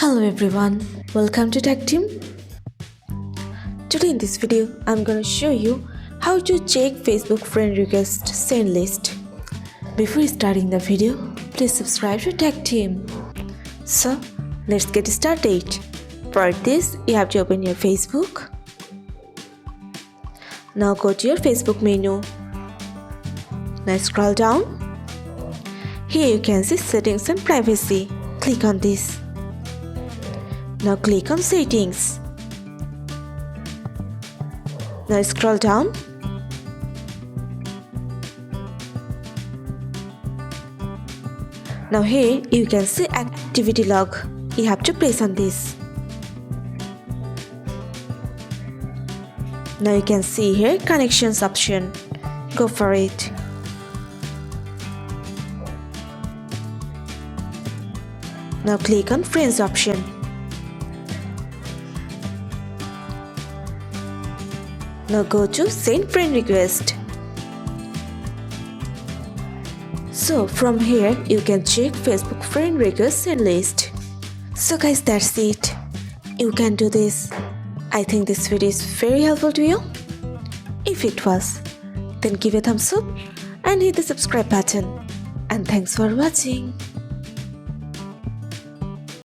Hello everyone, welcome to Tactim. Today in this video, I'm gonna show you how to check Facebook friend request send list. Before starting the video, please subscribe to Tactim. So, let's get started. For this, you have to open your Facebook. Now go to your Facebook menu. Now scroll down. Here you can see settings and privacy. Click on this. Now click on settings. Now scroll down. Now here you can see activity log. You have to press on this. Now you can see here connections option. Go for it. Now click on friends option. Now go to send friend request. So from here you can check Facebook friend request send list. So guys, that's it. You can do this. I think this video is very helpful to you. If it was, then give a thumbs up and hit the subscribe button. And thanks for watching.